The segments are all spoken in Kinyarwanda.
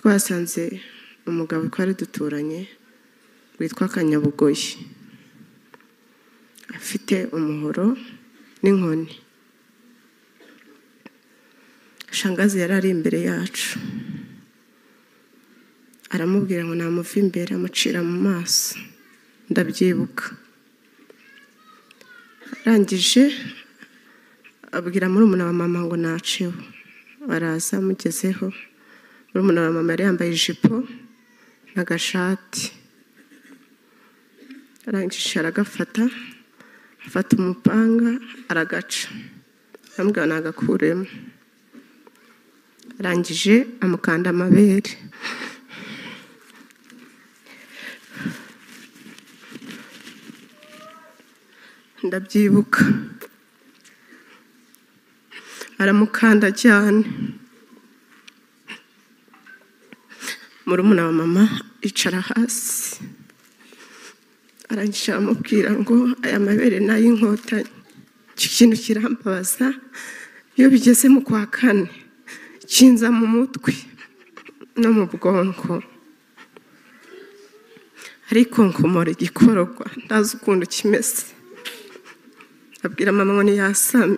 twasanze umugabo twari duturanye witwa Kanyabugoyi afite umuhoro n'inkoni. Shangazi yari ari imbere yacu, aramubwira ngo namuva imbere, amucira mu maso. Ndabyibuka. Arangije abwira murumuna wa mama ngo naceho. Araza amugezeho. Murumuna wa mama yari yambaye ijipo n'agashati. Arangije aragafata, afata umupanga aragaca. Aramubwira nagakuremo. Arangije amukanda amabere. Ndabyibuka. Aramukanda cyane. Murumuna wa mama icara hasi. Arangije aramubwira ngo aya mabere n'ay'inkotanyi. Iki kintu kirambabaza. Iyo bigeze mu kwa kane kinza mu mutwe no mu bwonko. Ariko nkomora igikorwa ndazi ukuntu kimeze. Abwira mama ngo niyasame.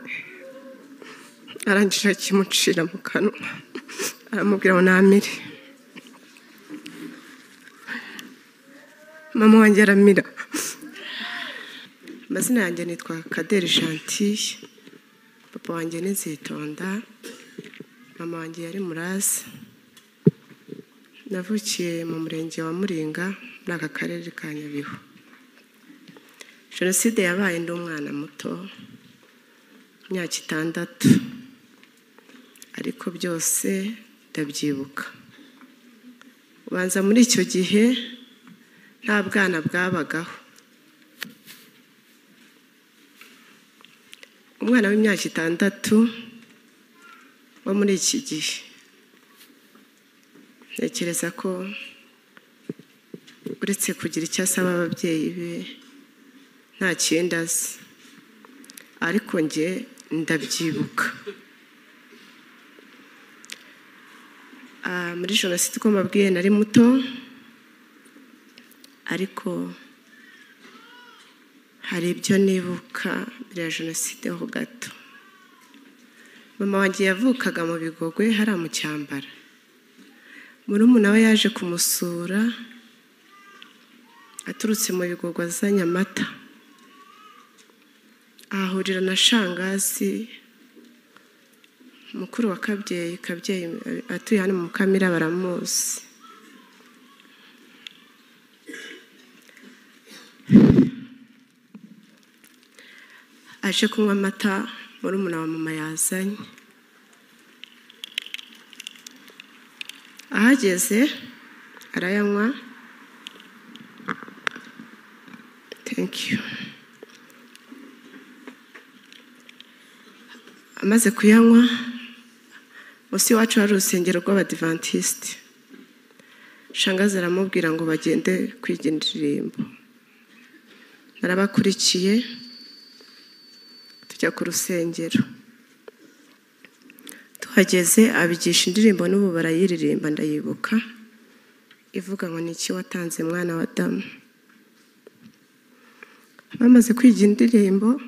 Arangije akimucira mu kanwa. Aramubwira ngo namire. Mama wanjye aramira. Amazina yanjye nitwa Kaderi Gentille. Papa wanjye ni Nzitonda. Mama wanjye yari Muraza. Navukiye mu murenge wa Muringa muri aka karere ka Nyabihu. Jenoside yabaye ndi umwana muto, imyaka 6, ariko byose ndabyibuka. Ubanza muri icyo gihe nta bwana bwabagaho. Umwana w'imyaka 6 wo muri iki gihe, ntekereza ko uretse kugira icyo asaba ababyeyi be nta kindi azi. Ariko njye ndabyibuka. Muri Jenoside uko mbabwiye nari muto, ariko hari ibyo nibuka mbere ya Jenoside ho gato. Mama wanjye yavukaga mu Bigogwe hariya mu Cyambara. Murumuna we yaje kumusura aturutse mu Bigogwe azanye amata. Ahurira na shangazi mukuru wa Kabyeyi atuye hano mu Mukamira baramuzi. Aje kunywa amata murumuna wa mama yazanye. Ahageze arayanywa. Thank you. Amaze kuyanywa, musi wacu hari urusengero rw'Abadiventiste. Shangazi aramubwira ngo bagende kwiga indirimbo. Narabakurikiye tujya ku rusengero. Tuhageze abigisha indirimbo n'ubu barayiririmba ndayibuka. Ivuga ngo niki watanze mwana wa Adamu. Bamaze kwiga indirimbo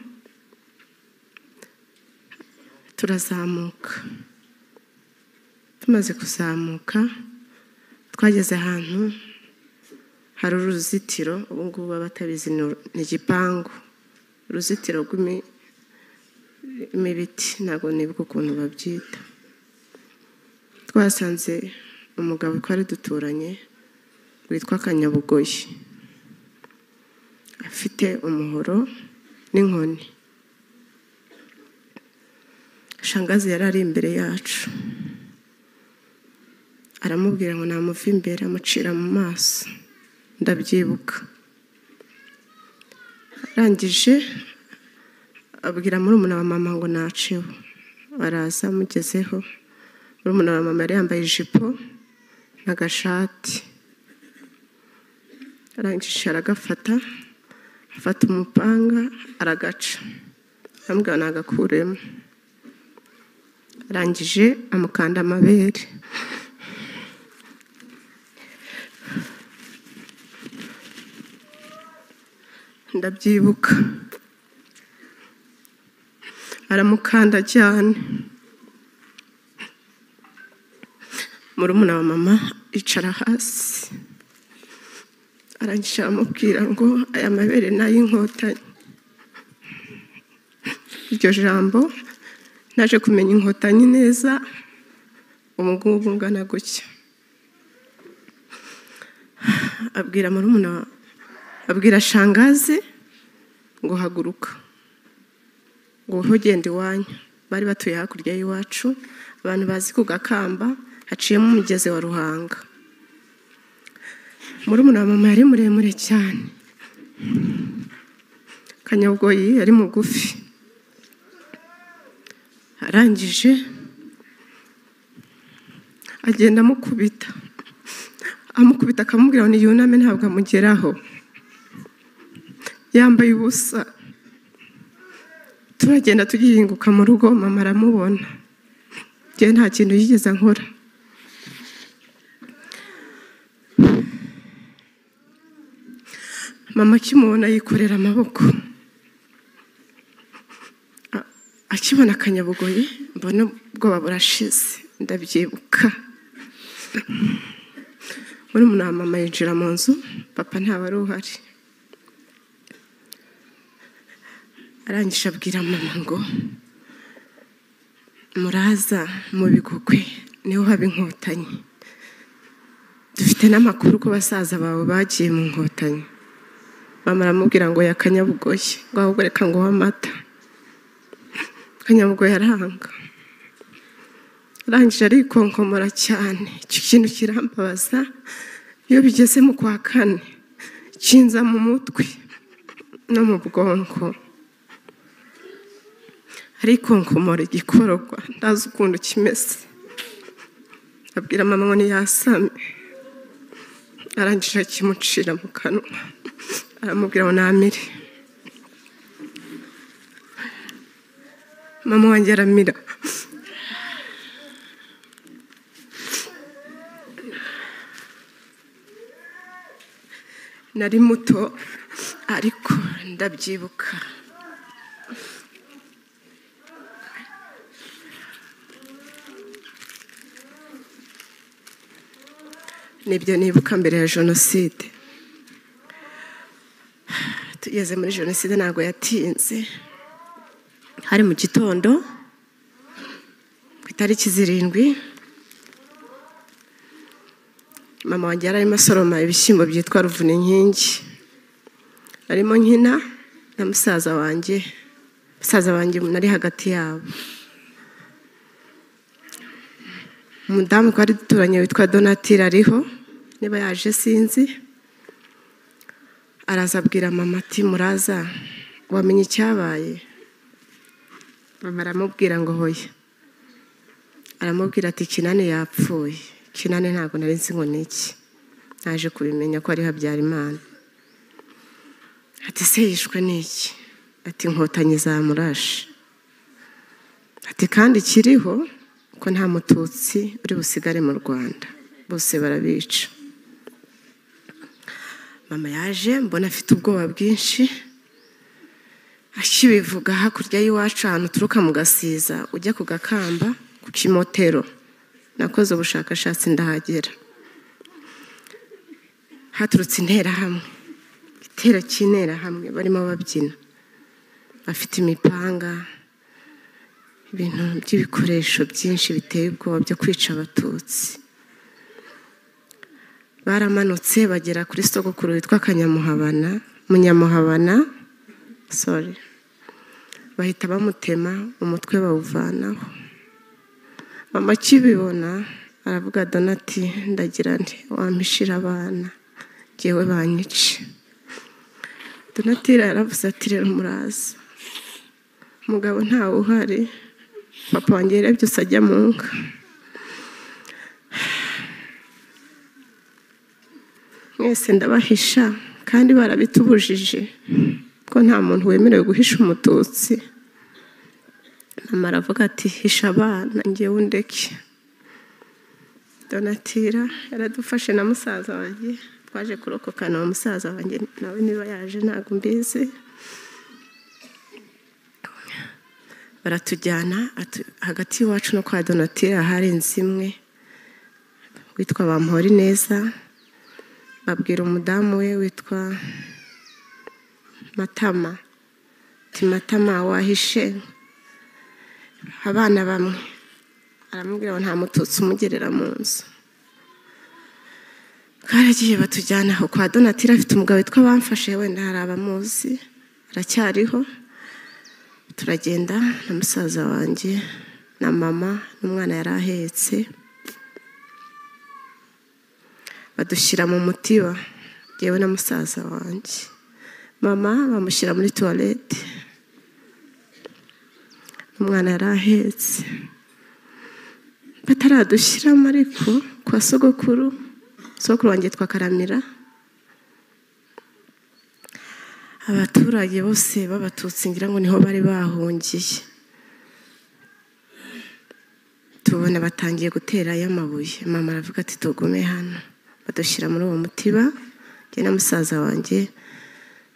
turazamuka. Tumaze kuzamuka twageze ahantu hari uruzitiro, ubu ngubu abatabizi ni igipangu. Uruzitiro rw'imibiti, ntabwo nibuka ukuntu babyita. Twasanze umugabo twari duturanye witwa Kanyabugoyi afite umuhoro n'inkoni. Shangazi yari ari imbere yacu, aramubwira ngo namuva imbere, amucira mu maso. Ndabyibuka. Arangije abwira murumuna wa mama ngo naceho. Araza amugezeho. Murumuna wa mama yari yambaye ijipo n'agashati. Arangije aragafata, afata umupanga aragaca. Aramubwira nagakuremo. Arangije amukanda amabere. ndabyibuka aramukanda cyane. Murumuna wa mama icara hasi arangije aramubwira ngo aya mabere n'ay'inkotanyi. Iryo jambo naje kumenya inkotanyi neza ubu ngubu ngana gutya. Abwira shangazi ngo haguruka, ngo ugende iwanyu. Bari batuye hakurya y'iwacu, abantu bazi ku Gakamba haciyemo umugezi wa Ruhanga. Murumuna wa mama yari muremure cyane, Kanyabugoyi yari mugufi. Arangije agenda amukubita akamubwira ngo niyuname ntabwo amugeraho, yambaye ubusa. Turagenda tugihinguka mu rugo, mama aramubona, njye nta kintu yigeze nkora. Mama akimubona yikorera amaboko, akibona Kanyabugoyi mbona ubwoba burashize, ndabyibuka. Murumuna wa mama yinjira mu nzu, papa ntawari uhari. Arangije abwira mama ngo muraza mu Bigogwe niho haba inkotanyi, dufite n'amakuru ko basaza bawe bagiye mu nkotanyi. Mama aramubwira ngo ya Kanyabugoyi, ngo ahubwo reka ngo amata. Kanyabugoyi arahanga. Arangije arikonkomora cyane. Icyo kintu kirambabaza, iyo bigeze mu kwa kane kinza mu mutwe no mu bwonko. Arikonkomora igikororwa ndazi ukuntu kimeze. Abwira mama ngo niyasame. Arangije akimucira mu kanwa, aramubwira ngo namire. Mama wanjye aramira. Nari muto ariko ndabyibuka. Nibyo nibuka mbere ya jenoside. Tugeze muri jenoside ntabwo yatinze. Hari mu gitondo ku itariki 7, mama wanjye yararimo asoroma ibishyimbo byitwa Ruvuninkingi. Arimo nkina na musaza wanjye nari hagati yabo. Umudamu twari duturanye witwa Donatira ariho, niba yaje sinzi. Araza abwira mama ati muraza wamenye icyabaye? Mama aramubwira ngo hoya. Aramubwira ati Kinane yapfuye. Kinane ntabwo nari nzi ngo niki, naje kubimenya ko ari Habyarimana. Ati se yishwe niki? Ati inkotanyi zamurashe. Ati kandi kiriho ko nta mututsi uri busigare mu Rwanda, bose barabica. Mama yaje mbona afite ubwoba bwinshi. Akibivuga hakurya y'iwacu ahantu turuka mu Gasiza ujya ku Gakamba ku Kimotero, nakoze ubushakashatsi ndahagera. Haturutse interahamwe, igitero cy'interahamwe barimo babyina, bafite imipanga, ibintu by'ibikoresho byinshi biteye ubwoba byo kwica abatutsi. Baramanutse bagera kuri sogokuru witwa Munyamuhabana, bahita bamutema umutwe bawuvanaho. Mama akibibona aravuga Donati ndagira nti wampishira abana jyewe banyice. Donatira yaravuze ati rero muraza, umugabo ntawe uhari. Papa wanjye yarebye ajya mu nka. Mwese ndabahisha kandi barabitubujije ko nta muntu wemerewe guhisha umututsi. Mama aravuga ati hisha abana njyewe undeke. Donatira yaradufashe na musaza wanjye twaje kurokokana uwo musaza wanjye nawe niba yaje ntabwo mbizi. Baratujyana hagati y'iwacu no kwa Donatira hari inzu imwe witwa Bampori neza. Babwira umudamu we witwa Matama, Matama wahishe abana bamwe. Aramubwira ngo nta mututsi umugerera mu nzu. Karagiye batujyana aho kwa Donatira, afite umugabo witwa Bamfashe, wenda hari abamuzi, aracyariho. Turagenda na musaza wanjye na mama n'umwana yari ahetse, badushyira mu mutiba yewe na musaza wanjye. Mama bamushyira muri toilette, umwana yari ahetse. Bataradushyiramo ariko kwa sogokuru wanjye twakaramira, abaturage bose b'abatutsi ngira ngo niho bari bahungiye. Tubona batangiye guterayo amabuye. Mama aravuga ati tugume hano. Badushyira muri uwo mutiba njye na musaza wanjye,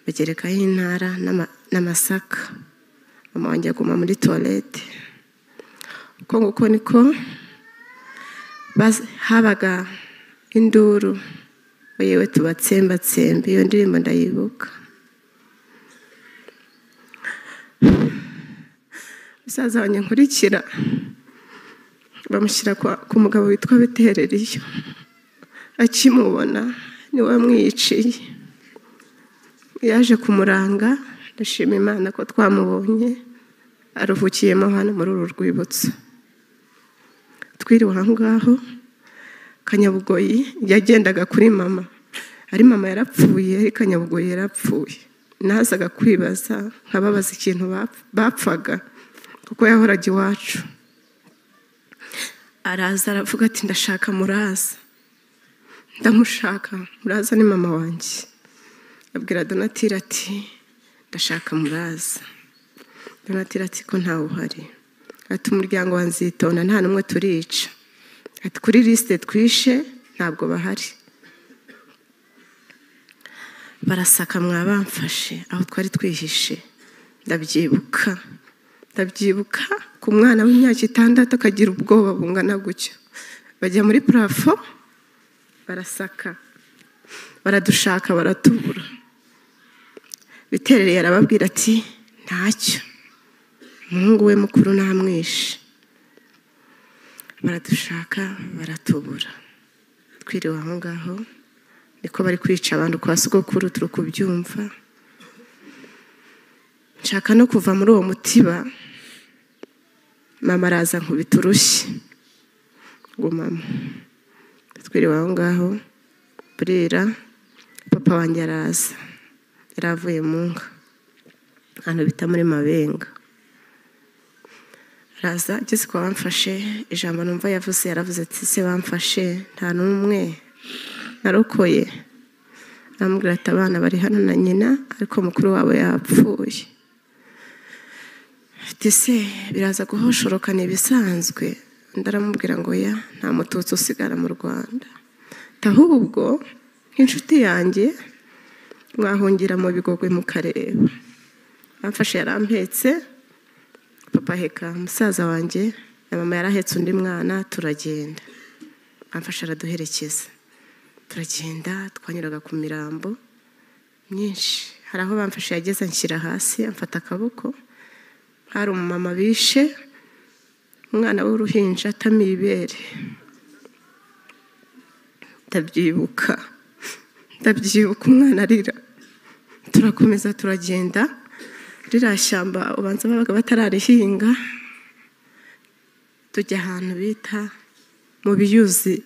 bagerekaho intara n'amasaka. Mama wanjye aguma muri toilette. Uko nguko niko habaga induru, yewe tubatsembatsembe. Iyo ndirimbo ndayibuka. Musaza wanjye nkurikira bamushyira ku mugabo witwa Bitereriyo. Akimubona niwe wamwiciye. Yaje kumuranga, ndashima Imana ko twamubonye aruhukiyemo hano muri uru rwibutso. Twiriwe aho ngaho. Kanyabugoyi yagendaga kuri mama, ari mama yarapfuye, ari Kanyabugoyi yarapfuye. Nazaga kwibaza nkababaza ikintu bapfaga kuko yahoraga iwacu. Araza aravuga ati ndashaka Muraza. Ndamushaka. Muraza ni mama wanjye. Abwira Donatira ati ndashaka Muraza. Donatira ati ko ntawe uhari. Ati umuryango wa Nzitonda nta n'umwe turica. Ati kuri liste twishe ntabwo bahari. Barasaka Bamfashe aho twari twihishe. Ndabyibuka ku mwana w'imyaka 6 akagira ubwoba bungana gutyo. Bajya muri plafo barasaka, baradushaka, baratubura. Biterereye arababwira ati ntacyo, umuhungu we mukuru namwishe. Baradushaka, baratubura. Twiriwe aho ngaho niko bari kwica abantu kwa sogokuru, turi kubyumva. Nshaka no kuva muri uwo mutiba. Mama araza nkubita urushyi ngo mama. Twiriwe aho ngaho burira. Papa wanjye araza, yaravuye mu nka hano bita muri Mabenga. Araza ageze kwa Bamfashe, ijambo numva yaravuze ati se Bamfashe nta n'umwe narokoye. Aramubwira ati abana bari hano na nyina ariko mukuru wabo yapfuye. Ati se biraza guhoshorokana ibisanzwe. Ndaramubwira ngo ya nta mututsi usigara mu Rwanda. Ahubwo nk'inshuti yanjye mwahungira mu Bigogwe mukareba. Bamfashe yarampetse, papa heka musaza wanjye na mama yarahetse undi mwana. Turagenda. Bamfashe araduherekeza. Turagenda, twanyuraga ku mirambo myinshi. Hari aho Bamfashe yageze anshyira hasi, amfata akaboko. Hari umumama bishe, umwana w'uruhinja atamiye ibere. Ndabyibuka umwana arira. Turakomeza turagenda. Ririya shyamba ubanza babaga batararihinga. Tujya ahantu bita mu Biyuzi.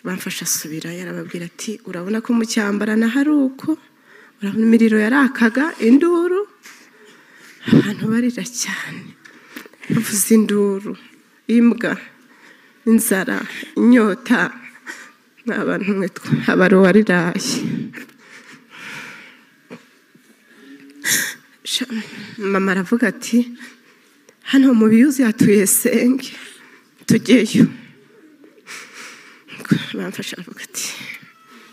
Bamfashe asubira, yarababwira ati urabona ko mu cyambarana hari uko, urabona imiriro yarakaga, induru, abantu barira cyane. Bavuza induru, imbwa, inzara, inyota. Abantu mwe abari wariraye. Mama aravuga ati hano mu Biyuzi hatuye senge, tujyeyo. Bamfashe aravuga ati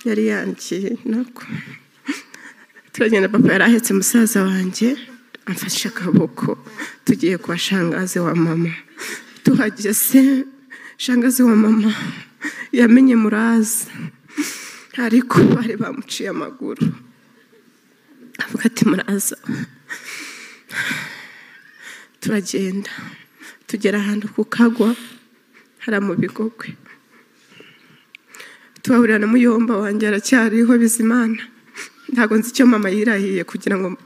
yari yangiye nako turagenda. Papa yari ahetse musaza wanjye amfashe akaboko, tugiye kwa shangazi wa mama. Tuhageze shangazi wa mama yamenye Muraza, ariko bari bamuciye amaguru. Avuga ati Muraza. Turagenda tugera ahantu ku Kagwa hari mu Bigogwe, tuhahurira na muyomba wanjye aracyariho Bizimana. Ntabwo nzi icyo mama yirahiye kugira ngo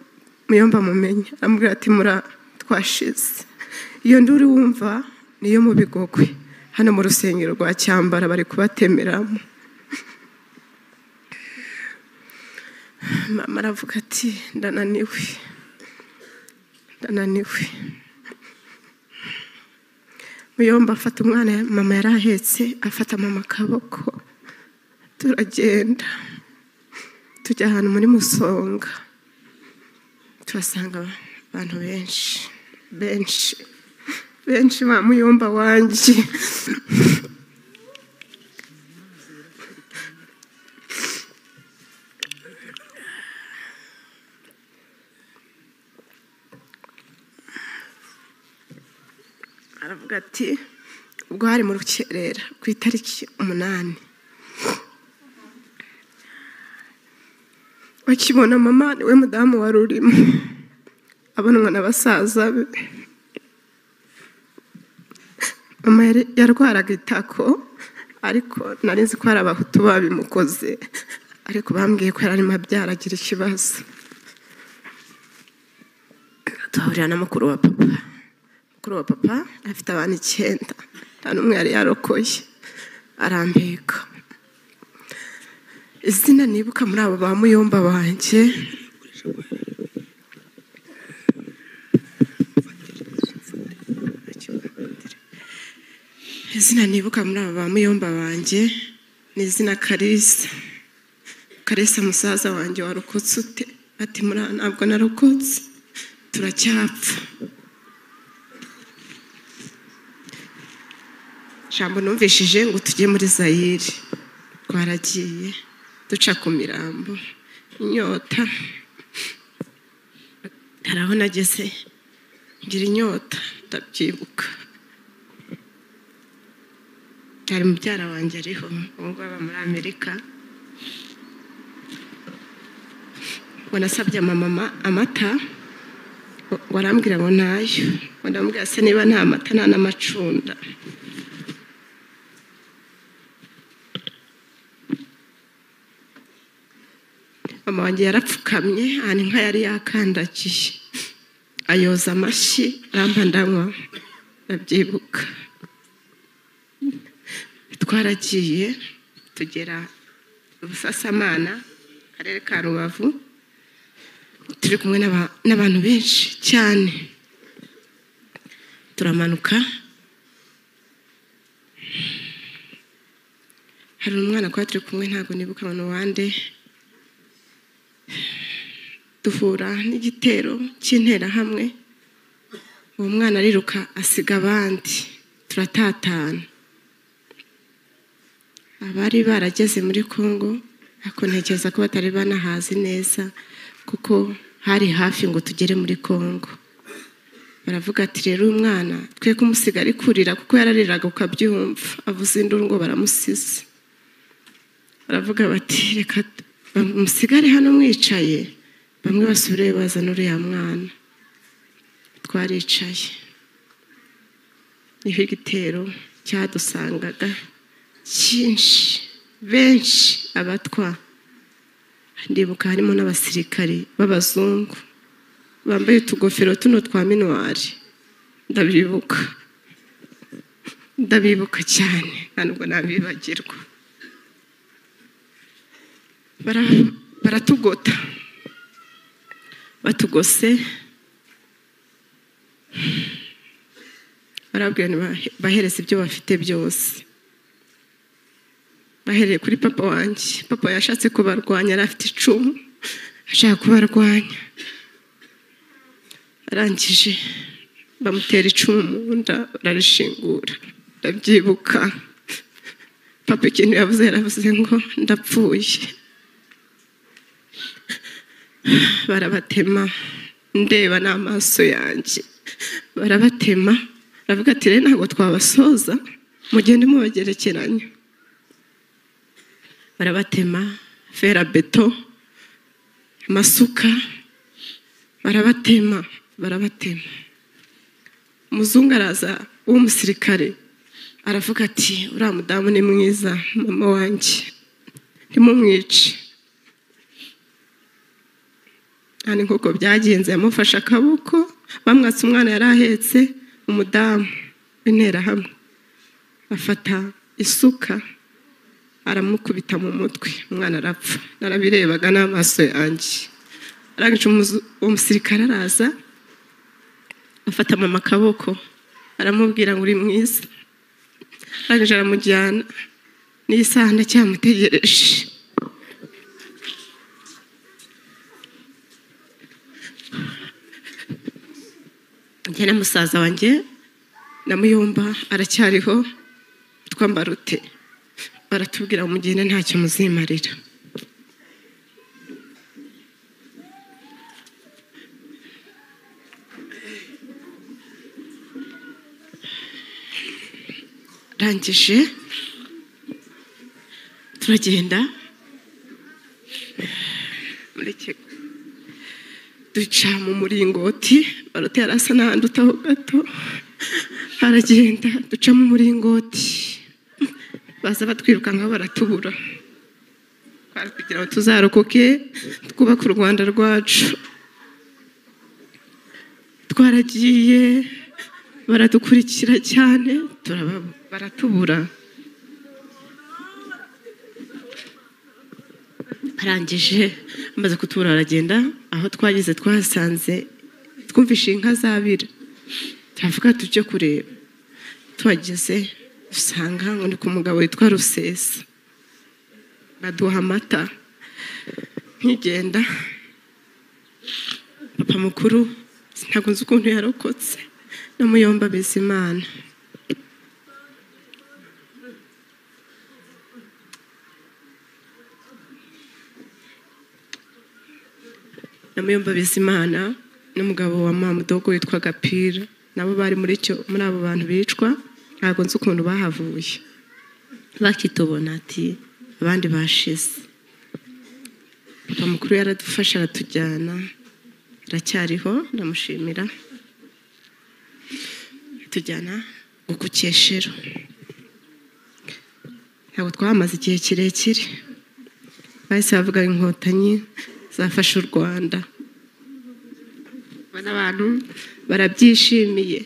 muyomba mumenye. Amubwira ati Mura twashize. Iyo nduru wumva niyo mu Bigogwe, hano mu rusengero rwa Cyambara bari kubatemeramo. Mama aravuga ati ndananiwe. Muyomba afata umwana mama yari ahetse, afata mama akaboko, turagenda tujya ahantu muri Musonga. Tuhasanga abantu benshi ba muyomba wanjye. Aravuga ati ubwo hari mu rukerera ku itariki 8, bakibona mama niwe mudamu wari urimo, abonwa n'abasaza be. Mama yarwaraga itako, ariko nari nzi ko hari abahutu babimukoze, ariko bambwiye ko yari arimo abyaragira ikibazo. Tuhahurira na mukuru wa papa afite abantu 9, nta n'umwe yari yarokoye, arambeka. Izina nibuka muri abo ba muyomba wanjye, ni izina Karisa musaza wanjye warokotse ute? Ati Mura ntabwo narokotse, turacyapfa. Jambo numvishije ngo tujye muri Zaire. Twaragiye duca ku Mirambo, inyota. Hari aho nageze ngira inyota, ndabyibuka. Hari mubyara wanjye ariho, ubwo aba muri Amerika. Ngo nasabye mama amata, warambwira ngo nayo. Ndamubwira se niba nta mata nta n'amacunda. Mama wanjye yarapfukamye, ahantu inka yari yakandagiye, ayoza amashyi, aramba ndanywa, ndabyibuka. Twaragiye tugera Busasamana, Akarere ka Rubavu, turi kumwe n'abantu benshi cyane. Turamanuka, hari umwana kwa turi kumwe, ntabwo nibuka abantu wande. Duhura n'igitero cy'interahamwe, uwo mwana ariruka asiga abandi, turatatana. Abari barageze muri Kongo, ariko ntekereza ko batari banahazi neza, kuko hari hafi ngo tugere muri Kongo. Baravuga ati rero umwana twe kumusiga ari kurira, kuko yarariraga ukabyumva, avuze induru ngo baramusize. Baravuga bati reka musigare hano mwicaye, bamwe basubire bazana uriya mwana. Twaricaye, niho igitero cyadusangaga cyinshi, benshi abatwa. Ndibuka harimo n'abasirikari b'abazungu bambaye utugofero tuno twa minuari. Ndabibuka cyane, ntabwo nabibagirwa. Baratugota, batugose, barabwira bahereza ibyo bafite byose. Bahereye kuri papa wanjye. Papa yashatse kubarwanya, yari afite icumu, ashaka kubarwanya. Arangije bamutera icumu mu nda, bararishingura. Ndabyibuka. papa ikintu yaravuze ngo ndapfuye. Barabatema ndeba n'amaso yanjye, barabatema. Aravuga ati rero ntabwo twabasoza, mugende mubagerekeranya. Barabatema, ferabeto, amasuka, barabatema. Umuzungu araza w'umusirikare aravuga ati uriya mudamu ni mwiza, mama wanjye ntimumwice. Kandi nk'uko byagenze yamufashe akaboko, bamwatse umwana yari ahetse, umudamu w'interahamwe afata isuka aramukubita mu mutwe, umwana arapfa. Narabirebaga n'amaso yanjye. Arangije umusirikare araza afata mama akaboko aramubwira ngo uri mwiza. Arangije aramujyana, n'isaha ndacyamutegereje. Njye na musaza wanjye na Muyomba aracyariho, twambarute. Baratubwira ngo mugende ntacyo muzimarira. Rangije turagenda duca mu muringoti. Barote yarasa n'ahandi utaho gato, haragenda duca mu muringoti. Baza batwirukankaho baratubura. Twari kugira ngo tuzarokoke twubake u Rwanda rwacu. Twaragiye baradukurikira cyane, baratubura. Arangije amaze kutubura aragenda. Aho twageze twasanze twumvishe inka zabira, turavuga tujye kureba. Tuhageze usanga ngo ni ku mugabo witwa Rusesa. Baduha amata. Nkigenda papa mukuru ntabwo nzi ukuntu yarokotse, na Muyomba Bizimana. Na Muyomba Bizimana n'umugabo wa Mamudogo witwa Gapira, nabo bari muri abo bantu bicwa. Ntabwo nzi ukuntu bahavuye. Bakitubona ati abandi bashize. Papa mukuru yaradufasha aratujyana, aracyariho, ndamushimira. Tujyana ku Cyeshero. Ntabwo twahamaze igihe kirekire. Bahise bavuga inkotanyi zafashe u Rwanda. Bana abantu barabyishimiye.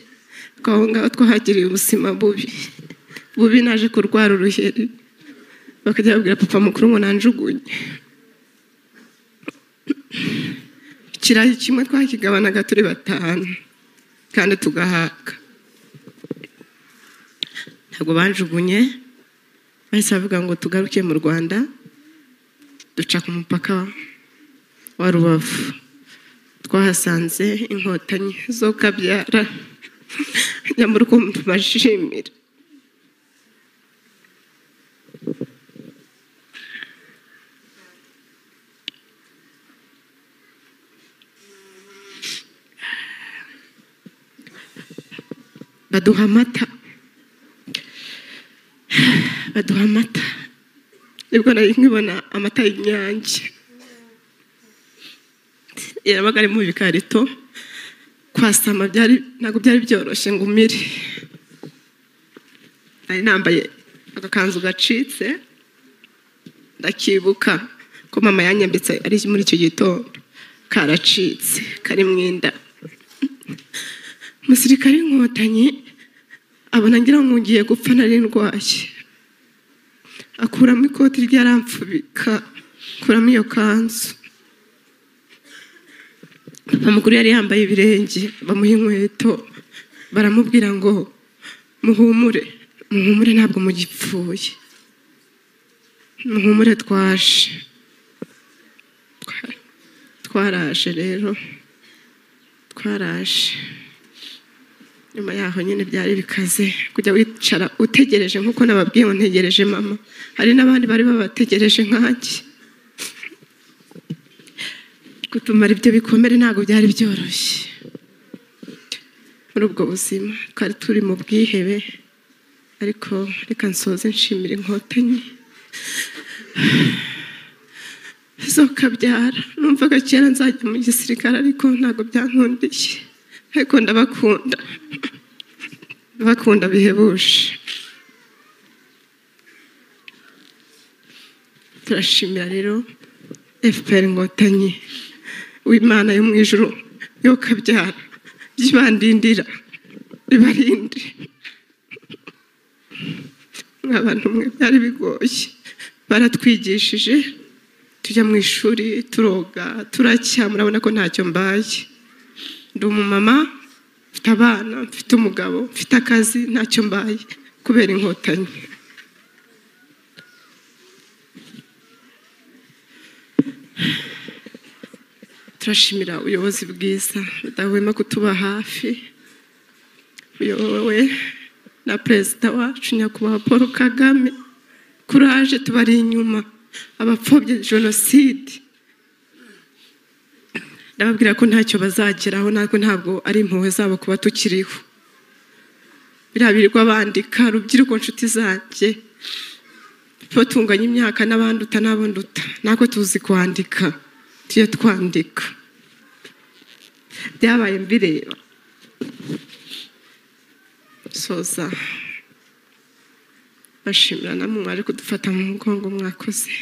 Aho ngaho twahagiriye ubuzima bubi. Naje kurwara uruheri, bakajya babwira papa mukuru ngo nanjugunye. Ikirayi kimwe twakigabanaga turi 5 kandi tugahaga. Ntabwo banjugunye. Bahise bavuga ngo tugaruke mu Rwanda. Duca ku mupaka wa Rubavu. Twahasanze inkotanyi zo Kabyara. Nyamara uko mbashimira. Baduha amata. Nibwo nari nkibona amata y'Inyange. Yarabaga ari mu bikarito. Kwasama ntabwo byari byoroshye ngo umire. Nari nambaye agakanzu gacitse. Ndakibuka ko mama yanyambitse ari muri icyo gitondo. Karacitse, kari mwinda. Umusirikare w'inkotanyi abona ngira ngo ngiye gupfa, nari ndwaye. Akuramo ikoti ryaramfubika, akuramo iyo kanzu. Papa mukuru yari yambaye ibirenge, bamuha inkweto. Baramubwira ngo muhumure ntabwo mugipfuye. Muhumure twaraje rero. nyuma yaho nyine byari bikaze kujya wicara utegereje nk'uko nababwiye ngo ntegereje mama, hari n'abandi bari babategereje nkanjye. Gutumara ibyo bikomere ntabwo byari byoroshye. Muri ubwo buzima twari turi mu bwihebe, ariko reka nsoze nshimira Inkotanyi zo Kabyara. Numvaga kera nzajya mu gisirikare ariko ntabwo byankundiye, ariko ndabakunda bihebuje. Turashimira rero FPR Inkotanyi, w'Imana yo mu ijuru yo Kabyara, ibandindira ibarinde. Abantu mwe byari bigoye, baratwigishije tujya mu ishuri turoga turacya, murabona ko ntacyo mbaye. Ndi umumama, mfite abana, mfite umugabo, mfite akazi, ntacyo mbaye kubera Inkotanyi. Turashimira ubuyobozi bwiza budahwema kutuba hafi, uyobowe na Perezida wacu Nyakubahwa Paul Kagame. Kuraje tubari inyuma abapfobye jenoside, ndababwira ko ntacyo bazageraho, ntabwo ari impuhwe zabo kuba tukiriho. Birabirirwa bandika, rubyiruko nshuti zanjye, tunganya imyaka n'abanduta n'abonduta, ntabwo tuzi kwandika, tujye twandika. Byabaye mbireba. Soza bashimira namwe mwari kudufata mu mugongo, mwakoze.